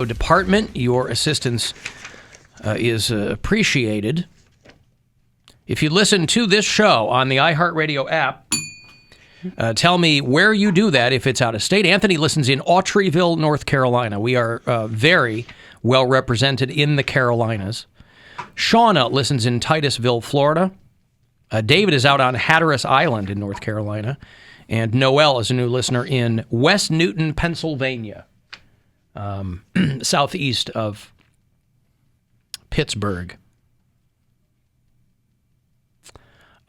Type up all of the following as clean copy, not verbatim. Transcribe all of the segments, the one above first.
department. Your assistance is appreciated. If you listen to this show on the iHeartRadio app, tell me where you do that if it's out of state. Anthony listens in Autryville, North Carolina. We are very well represented in the Carolinas. Shauna listens in Titusville, Florida. David is out on Hatteras Island in North Carolina. And Noel is a new listener in West Newton, Pennsylvania. Southeast of Pittsburgh.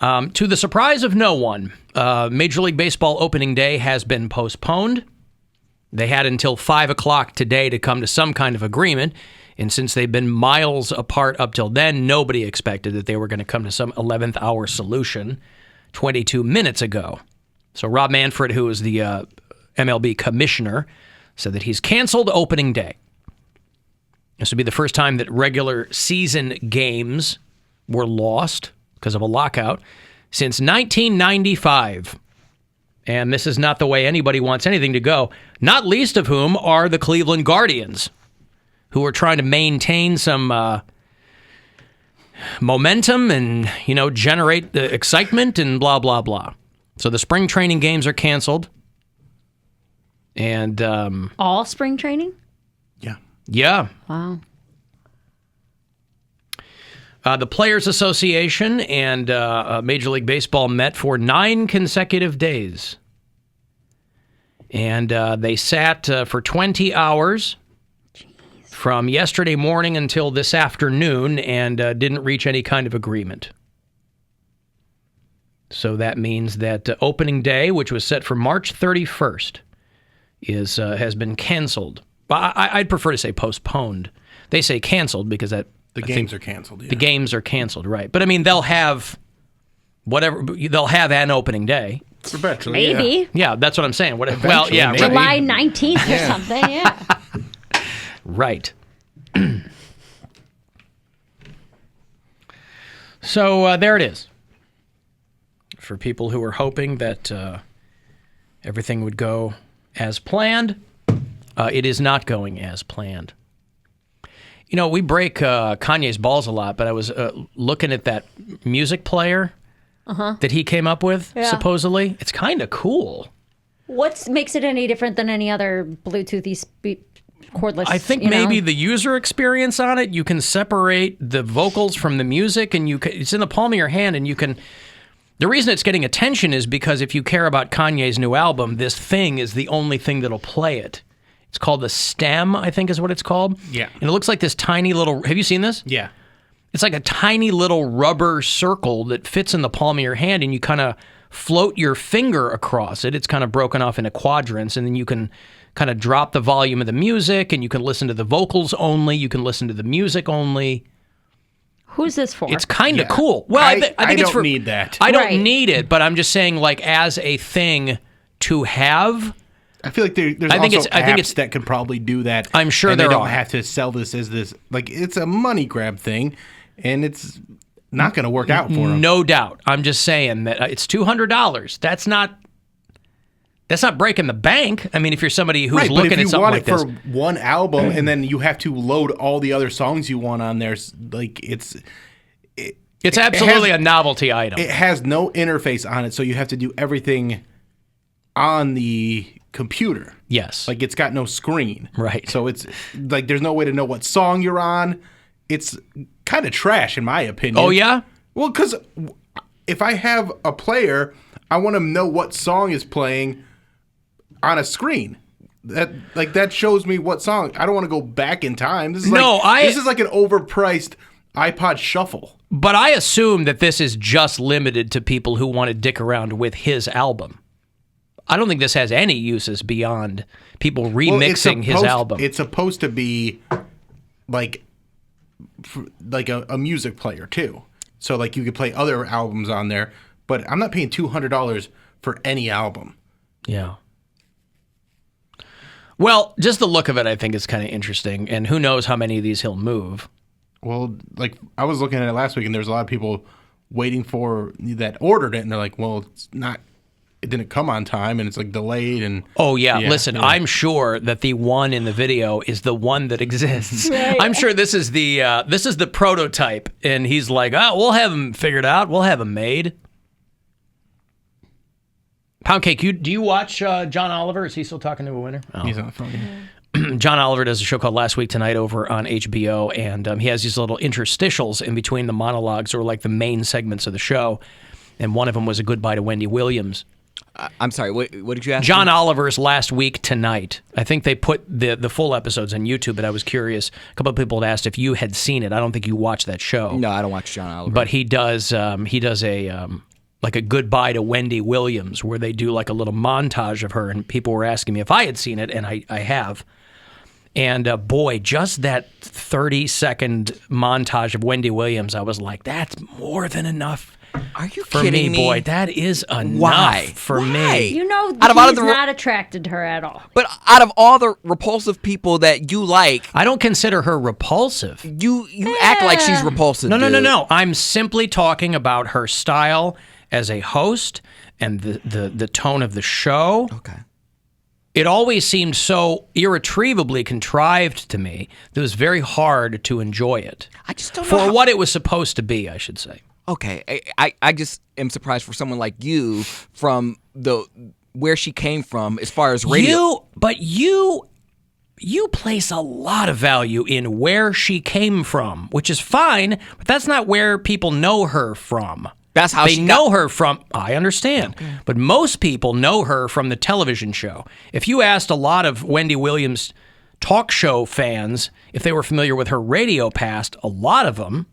To the surprise of no one, Major League Baseball opening day has been postponed. They had until 5 o'clock today to come to some kind of agreement, and since they've been miles apart up till then, nobody expected that they were going to come to some 11th hour solution 22 minutes ago. So Rob Manfred, who is the MLB commissioner, said that he's canceled opening day. This would be the first time that regular season games were lost because of a lockout since 1995. And this is not the way anybody wants anything to go, not least of whom are the Cleveland Guardians, who are trying to maintain some momentum and, generate the excitement and blah, blah, blah. So the spring training games are canceled. And all spring training? Yeah. Wow. The Players Association and Major League Baseball met for 9 consecutive days. And they sat for 20 hours from yesterday morning until this afternoon and didn't reach any kind of agreement. So that means that opening day, which was set for March 31st, has been canceled. I'd prefer to say postponed. They say canceled because the games are canceled. Yeah. The games are canceled, right? But I mean, they'll have whatever. They'll have an opening day. Eventually, maybe. Yeah, that's what I'm saying. Well, yeah, maybe. July 19th or something. Yeah. Right. So there it is. For people who were hoping that everything would go as planned, it is not going as planned. We break Kanye's balls a lot, but I was looking at that music player that he came up with, supposedly. It's kind of cool. What makes it any different than any other Bluetoothy cordless? I think maybe the user experience on it, you can separate the vocals from the music, and it's in the palm of your hand, and you can... The reason it's getting attention is because if you care about Kanye's new album, this thing is the only thing that'll play it. It's called the stem, I think is what it's called. Yeah. And it looks like this tiny little... Have you seen this? Yeah. It's like a tiny little rubber circle that fits in the palm of your hand, and you kind of float your finger across it. It's kind of broken off into quadrants, and then you can kind of drop the volume of the music, and you can listen to the vocals only. You can listen to the music only. Who's this for? It's kind of cool. Well, I think I it's don't need that. I don't need it, but I'm just saying, like, as a thing to have. I feel like there's apps that could probably do that. I'm sure and there they don't are. have to sell this as this. Like, it's a money grab thing, and it's not going to work out for them. No doubt. I'm just saying that it's $200. That's not breaking the bank. I mean, if you're somebody who's looking at something like this. But if you want it for one album, and then you have to load all the other songs you want on there, like it's absolutely a novelty item. It has no interface on it, so you have to do everything on the computer. Yes. Like, it's got no screen. Right. So it's like there's no way to know what song you're on. It's kind of trash, in my opinion. Oh, yeah? Well, because if I have a player, I want to know what song is playing on a screen. That shows me what song. I don't want to go back in time. This is like an overpriced iPod Shuffle. But I assume that this is just limited to people who want to dick around with his album. I don't think this has any uses beyond people remixing his album. It's supposed to be like a music player too. So like you could play other albums on there, but I'm not paying $200 for any album. Yeah. Well, just the look of it, I think, is kind of interesting, and who knows how many of these he'll move. Well, like I was looking at it last week, and there's a lot of people waiting for that ordered it, and they're like, "Well, it's not it didn't come on time and it's like delayed and Oh yeah, listen, I'm sure that the one in the video is the one that exists. Right. I'm sure this is the prototype, and he's like, "Oh, we'll have him figured out. We'll have him made." Poundcake, do you watch John Oliver? Is he still talking to a winner? Oh. he's on the phone. John Oliver does a show called Last Week Tonight over on HBO, and he has these little interstitials in between the monologues or like the main segments of the show, and one of them was a goodbye to Wendy Williams. I'm sorry, what did you ask? John Oliver's Last Week Tonight. I think they put the full episodes on YouTube, but I was curious. A couple of people had asked if you had seen it. I don't think you watched that show. No, I don't watch John Oliver. But he does a like a goodbye to Wendy Williams, where they do like a little montage of her, and people were asking me if I had seen it, and I have. And boy, just that 30-second montage of Wendy Williams, I was like, that's more than enough. Are you For kidding me, boy, that is enough Why? for Why? me. You know, Out of all he's the not attracted to her at all. But out of all the repulsive people that you like, I don't consider her repulsive. you act like she's repulsive. No. dude. I'm simply talking about her style as a host and the tone of the show. Okay. It always seemed so irretrievably contrived to me that it was very hard to enjoy it. I just don't know For how- what it was supposed to be, I should say. Okay, I just am surprised for someone like you from where she came from as far as radio. You place a lot of value in where she came from, which is fine, but that's not where people know her from. That's how they she know her from. I understand, but most people know her from the television show. If you asked a lot of Wendy Williams talk show fans if they were familiar with her radio past, a lot of them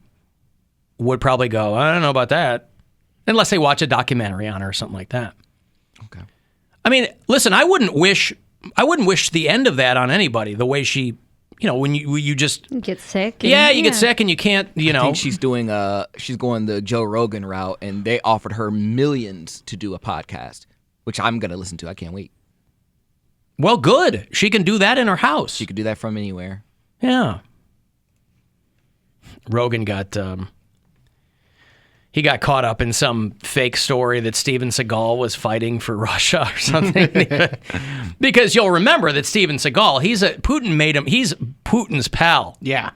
would probably go, I don't know about that, unless they watch a documentary on her or something like that. Okay. I mean, listen, I wouldn't wish the end of that on anybody. The way she, when you just You get sick. you get sick and you can't, I think she's going the Joe Rogan route, and they offered her millions to do a podcast, which I'm going to listen to. I can't wait. Well, good. She can do that in her house. She could do that from anywhere. Yeah. Rogan got he got caught up in some fake story that Steven Seagal was fighting for Russia or something. Because you'll remember that Steven Seagal, he's Putin's pal. Yeah.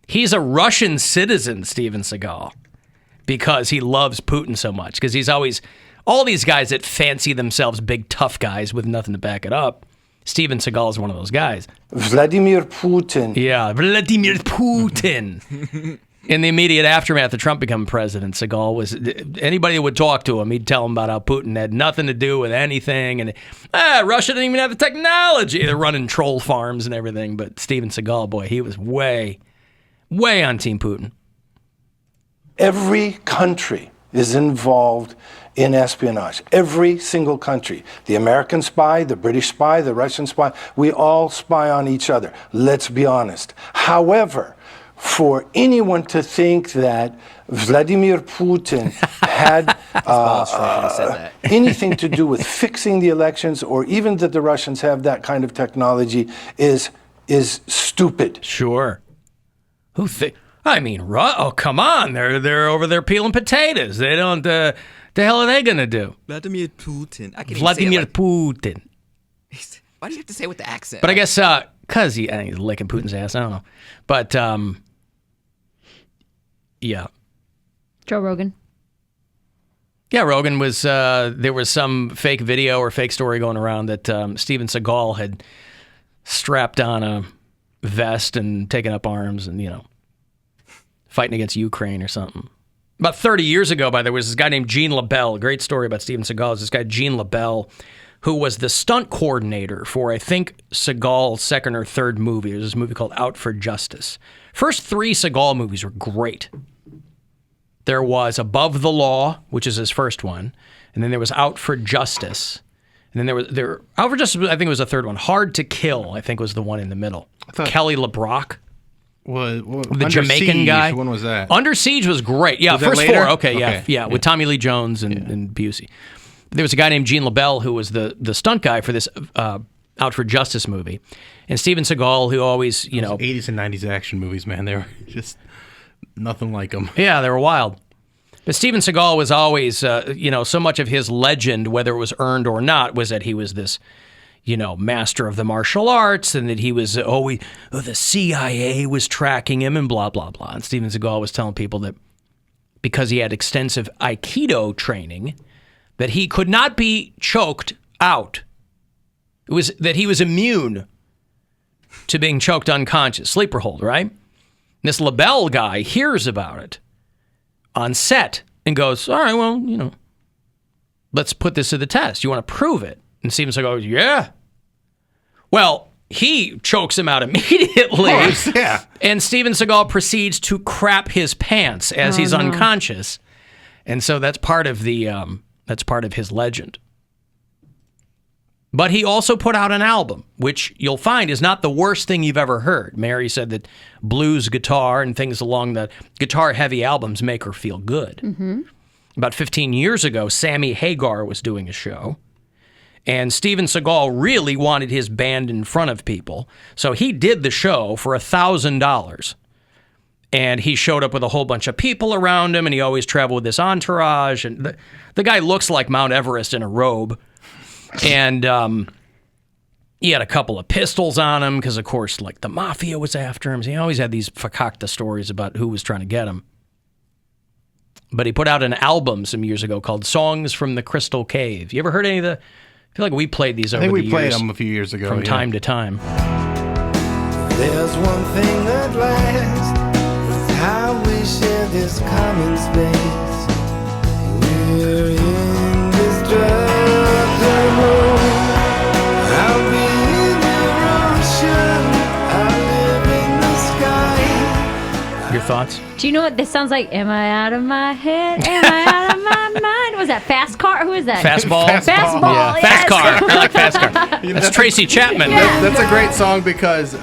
He's a Russian citizen, Steven Seagal, because he loves Putin so much. Because he's always, all these guys that fancy themselves big tough guys with nothing to back it up, Steven Seagal is one of those guys. Vladimir Putin. Yeah, Vladimir Putin. In the immediate aftermath of Trump becoming president, Seagal was, anybody that would talk to him, he'd tell him about how Putin had nothing to do with anything. And Russia didn't even have the technology. They're running troll farms and everything. But Steven Seagal, boy, he was way on Team Putin. Every country is involved in espionage. Every single country. The American spy, the British spy, the Russian spy, we all spy on each other. Let's be honest. However, for anyone to think that Vladimir Putin had anything to do with fixing the elections, or even that the Russians have that kind of technology, is stupid. Sure. Who think? I mean, oh, come on. They're over there peeling potatoes. They don't, the hell are they going to do? Vladimir Putin. I can't Vladimir even say Putin. why do you have to say it with the accent? But I guess, because I think he's licking Putin's ass. I don't know. But, yeah. Joe Rogan. Yeah, Rogan was, there was some fake video or fake story going around that Steven Seagal had strapped on a vest and taken up arms and, fighting against Ukraine or something. About 30 years ago, there was this guy named Gene LaBelle. A great story about Steven Seagal is this guy, Gene LaBelle, who was the stunt coordinator for, I think, Seagal's second or third movie. There's this movie called Out for Justice. First 3 Seagal movies were great. There was Above the Law, which is his first one, and then there was Out for Justice. And then there was Out for Justice, I think it was the third one. Hard to Kill, I think, was the one in the middle. Kelly LeBrock. The Jamaican Siege, guy. When was that? Under Siege was great. Yeah, Was that first later? 4. Okay, Okay. yeah, with Tommy Lee Jones and Busey. There was a guy named Gene LaBelle who was the stunt guy for this Out for Justice movie. And Steven Seagal, who always, 80s and 90s action movies, man. They were just nothing like them. Yeah, they were wild. But Steven Seagal was always, so much of his legend, whether it was earned or not, was that he was this, master of the martial arts, and that he was the CIA was tracking him and blah, blah, blah. And Steven Seagal was telling people that because he had extensive Aikido training, that he could not be choked out. It was that he was immune to being choked unconscious. Sleeper hold, right? And this LaBelle guy hears about it on set and goes, all right, well, let's put this to the test. You want to prove it? And Steven Seagal goes, yeah. Well, he chokes him out immediately. Of course, yeah. And Steven Seagal proceeds to crap his pants as he's unconscious. And so that's part of his legend. But he also put out an album, which you'll find is not the worst thing you've ever heard. Mary said that blues guitar and things along the guitar-heavy albums make her feel good. Mm-hmm. About 15 years ago, Sammy Hagar was doing a show, and Steven Seagal really wanted his band in front of people, so he did the show for $1,000. And he showed up with a whole bunch of people around him, and he always traveled with this entourage, and the guy looks like Mount Everest in a robe. And he had a couple of pistols on him because, of course, like the mafia was after him. So he always had these fakakta stories about who was trying to get him. But he put out an album some years ago called Songs from the Crystal Cave. You ever heard any of the... I feel like we played these over the years. I think we played them a few years ago. From time to time. There's one thing at last, it's how we share this common space. We're indestructible. I'll be in your ocean. I'll live in the sky. Your thoughts? Do you know what this sounds like? Am I out of my head? Am I out of my mind? Was that Fast Car? Who is that? Fastball? Fastball. Yeah. Yes. Fast Car. I like Fast Car. That's Tracy Chapman. That's a great song because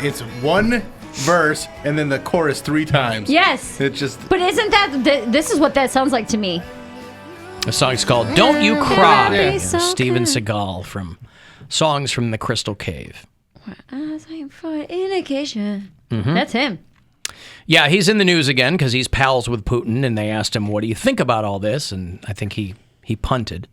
it's one verse and then the chorus 3 times. Yes. It's just... But isn't that... This is what that sounds like to me. The song's called Don't You Cry. Yeah. Yeah. Steven Seagal from Songs from the Crystal Cave. I was waiting for an indication. Mm-hmm. That's him. Yeah, he's in the news again because he's pals with Putin, and they asked him, what do you think about all this? And I think he punted.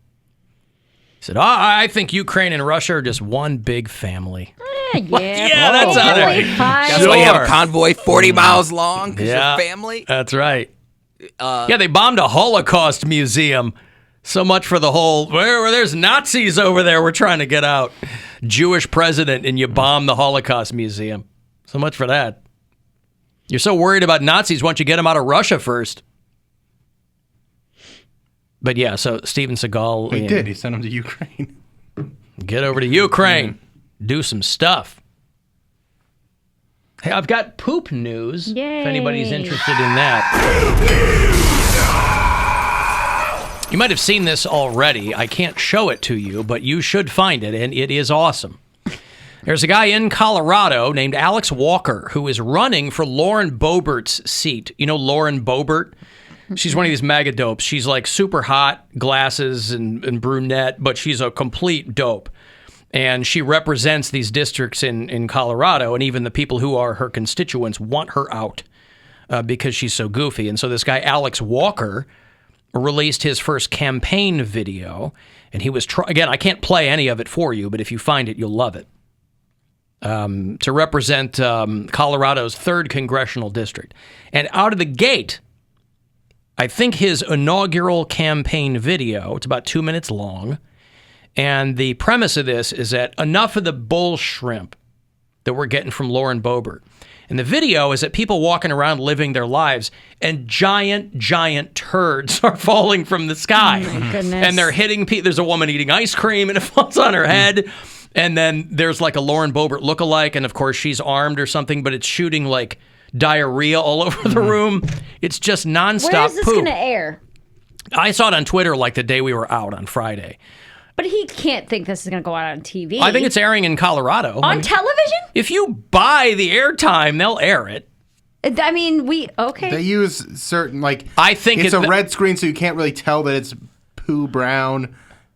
He said, I think Ukraine and Russia are just one big family. Yeah, that's on there. That's why you have a convoy 40 miles long because Yeah, you're family. That's right. They bombed a Holocaust museum. So much for the whole, where there's Nazis over there we're trying to get out. Jewish president, and you bomb the Holocaust museum. So much for that. You're so worried about Nazis, why don't you get them out of Russia first? But yeah, so Steven Seagal... He did. He sent them to Ukraine. Get over to Ukraine. Do some stuff. Hey, I've got poop news. Yay. If anybody's interested in that. You might have seen this already. I can't show it to you, but you should find it, and it is awesome. There's a guy in Colorado named Alex Walker who is running for Lauren Boebert's seat. You know Lauren Boebert? She's one of these mega dopes. She's like super hot, glasses and brunette, but she's a complete dope. And she represents these districts in Colorado, and even the people who are her constituents want her out because she's so goofy. And so this guy, Alex Walker, released his first campaign video, and he was again, I can't play any of it for you, but if you find it, you'll love it. To represent Colorado's 3rd congressional district. And out of the gate, I think his inaugural campaign video, it's about 2 minutes long, and the premise of this is that enough of the bull shrimp that we're getting from Lauren Boebert. And the video is that people walking around living their lives, and giant turds are falling from the sky. Oh my goodness. And they're hitting people. There's a woman eating ice cream, and it falls on her head. And then there's like a Lauren Boebert lookalike, and of course she's armed or something, but it's shooting like diarrhea all over the room. It's just nonstop Where is this poop. going to air? I saw it on Twitter like the day we were out on Friday. But he can't think this is going to go out on TV. I think it's airing in Colorado. On television? If you buy the airtime, they'll air it. I mean, okay. They use certain, like... I think it's a red screen, so you can't really tell that it's poo brown.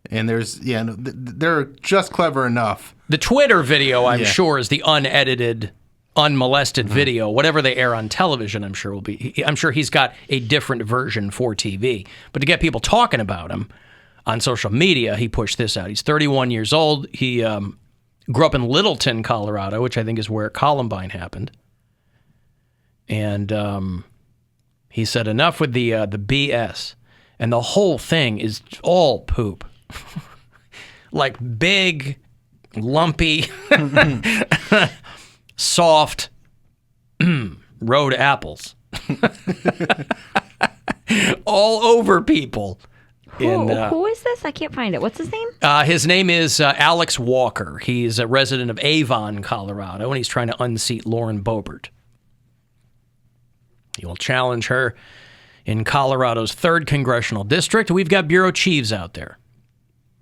And they're just clever enough. The Twitter video, I'm sure, is the unedited unmolested video. Whatever they air on television, I'm sure he's got a different version for TV. But to get people talking about him on social media, he pushed this out. He's 31 years old. He grew up in Littleton, Colorado, which I think is where Columbine happened. And he said, enough with the BS. And the whole thing is all poop. Like big, lumpy, soft road apples. All over people. Who is this? I can't find it. What's his name? His name is Alex Walker. He's a resident of Avon, Colorado, and he's trying to unseat Lauren Boebert. He will challenge her in Colorado's 3rd Congressional District. We've got bureau chiefs out there.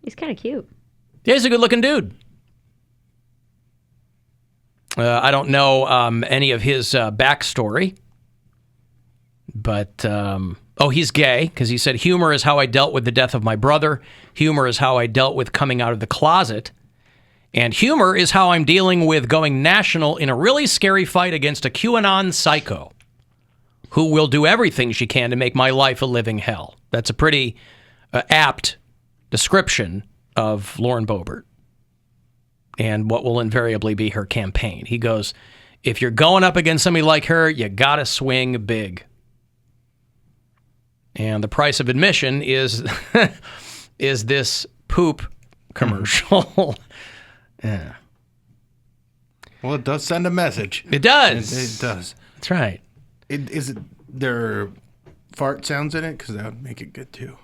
He's kind of cute. Yeah, he's a good-looking dude. I don't know any of his backstory, but... he's gay, because he said, humor is how I dealt with the death of my brother. Humor is how I dealt with coming out of the closet. And humor is how I'm dealing with going national in a really scary fight against a QAnon psycho who will do everything she can to make my life a living hell. That's a pretty apt description of Lauren Boebert and what will invariably be her campaign. He goes, if you're going up against somebody like her, you gotta swing big. And the price of admission is is this poop commercial. Yeah. Well, it does send a message. It does. It does. That's right. Is it there fart sounds in it? Because that would make it good too.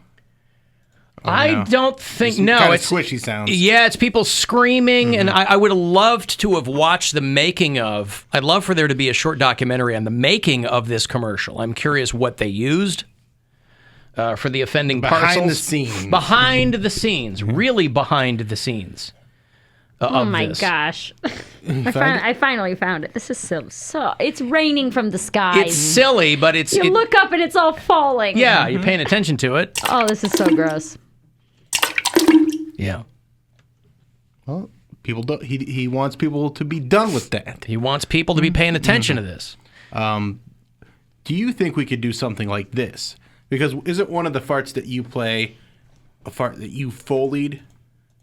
I don't think, no. Kind of It's squishy sounds. Yeah, it's people screaming, and I would have loved to have watched the making of, I'd love for there to be a short documentary on the making of this commercial. I'm curious what they used for the offending parcels. Behind the scenes. Behind the scenes. Really behind the scenes. Oh my gosh. I finally found it. This is so it's raining from the sky. It's silly, but it's... You look up and it's all falling. Yeah, you're paying attention to it. Oh, this is so gross. Yeah. Well, people don't. He wants people to be done with that. He wants people to be paying attention to this. Do you think we could do something like this? Because isn't one of the farts that you play a fart that you Foleyed?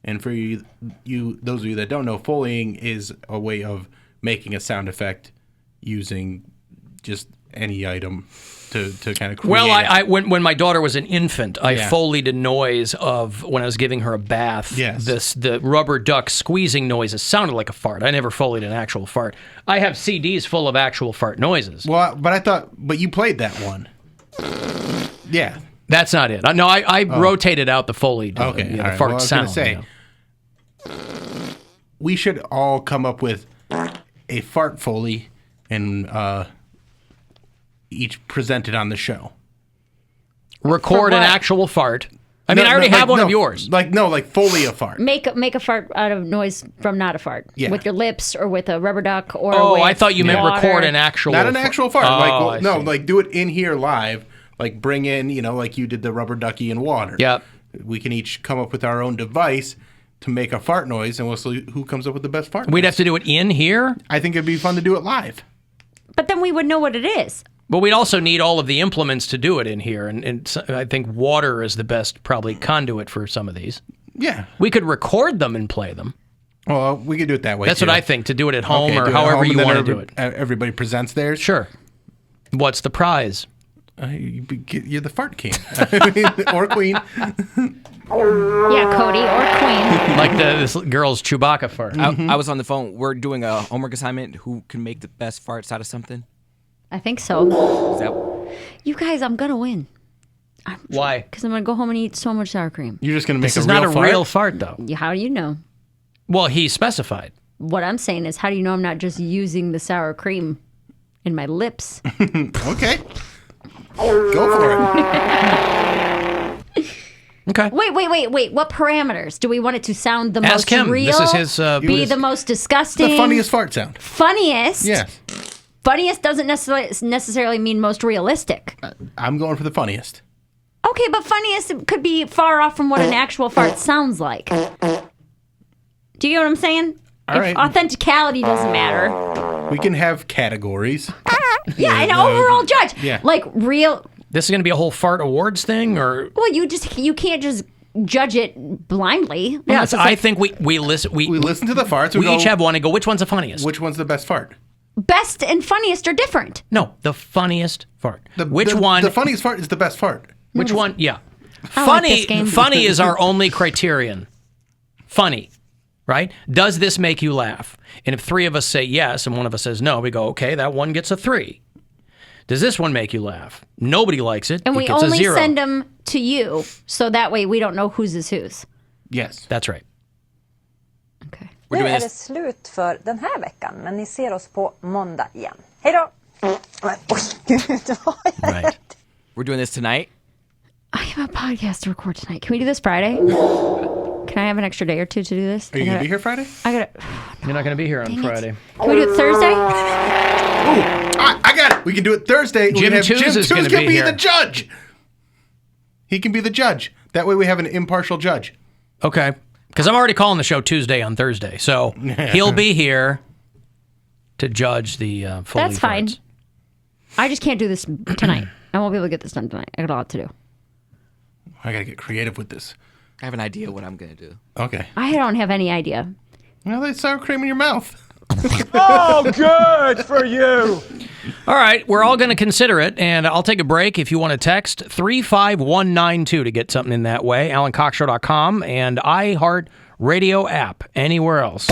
And for you, those of you that don't know, Foleying is a way of making a sound effect using just any item to kind of create. Well, when my daughter was an infant, I Foleyed a noise of when I was giving her a bath. Yes. The rubber duck squeezing noises sounded like a fart. I never Foleyed an actual fart. I have CDs full of actual fart noises. Well, but you played that one. Yeah. That's not it. No, I rotated out the Foleyed the right. fart I was sound. Say, we should all come up with a fart Foley and each present it on the show. Record an actual fart. I already have one of yours. Like Foley a fart. Make a fart out of noise from not a fart. Yeah. With your lips or with a rubber duck or with I thought you meant water. record an actual Not an actual fart. Oh, like do it in here live. Like bring in, like you did the rubber ducky in water. Yep. We can each come up with our own device to make a fart noise, and we'll see who comes up with the best fart noise. We'd have to do it in here? I think it'd be fun to do it live. But then we would know what it is. But we'd also need all of the implements to do it in here, and I think water is the best probably conduit for some of these. Yeah. We could record them and play them. Well, we could do it that way. That's too. what I think, to do it at home or do it at however home, you and then want to do it. Everybody presents theirs. Sure. What's the prize? You're the fart king. Or queen. Yeah, Cody or Queen. Like this girl's Chewbacca fart. I was on the phone. We're doing a homework assignment. Who can make the best farts out of something? I think so. Is that... You guys, I'm gonna win. Why? Because I'm gonna go home and eat so much sour cream. You're just going to make This is not a real fart, though. How do you know? Well, he specified. What I'm saying is, how do you know I'm not just using the sour cream in my lips? Okay. Go for it. Okay. Wait. What parameters? Do we want it to sound the Ask most him. real? This is his... be the most disgusting? The funniest fart sound. Funniest? Yeah. Funniest doesn't necessarily mean most realistic. I'm going for the funniest. Okay, but funniest could be far off from what an actual fart sounds like. Do you know what I'm saying? All right. Authenticality doesn't matter. We can have categories. Yeah, an overall judge. Yeah. Like real. This is going to be a whole fart awards thing, or Well, you can't just judge it blindly. yes, I think we listen. We listen to the farts. we go, each have one and go, which one's the funniest? Which one's the best fart? Best and funniest are different. No, the funniest fart. The funniest fart is the best fart. Which one? Yeah. I like this game. Funny is our only criterion. Funny, right? Does this make you laugh? And if 3 of us say yes and 1 of us says no, we go, okay, that one gets a 3. Does this one make you laugh? Nobody likes it. And it we gets only a 0. send them to you, so that way we don't know whose is whose. Yes. That's right. Okay. We're Nu doing är det this. slut för den här veckan, men ni ser oss på måndag igen. Hej då! Men, oj, gud, vad är Right. We're doing this tonight. I have a podcast to record tonight. Can we do this Friday? Can I have an extra day or two to do this? Are you going to be here Friday? I gotta. You're not going to be here on Friday. Can we do it Thursday? I got it. We can do it Thursday. We Jim can have Tooze is gonna can be the here. judge. He can be the judge. That way we have an impartial judge. Okay. Because I'm already calling the show Tuesday on Thursday. So he'll be here to judge the Foley That's fine. farts. I just can't do this tonight. I won't be able to get this done tonight. I got a lot to do. I got to get creative with this. I have an idea what I'm gonna do. Okay. I don't have any idea. Well, they sour cream in your mouth. Oh, good for you. All right, we're all going to consider it, and I'll take a break. If you want to text 35192 to get something in that way, AlanCoxShow.com and iHeart Radio app, anywhere else.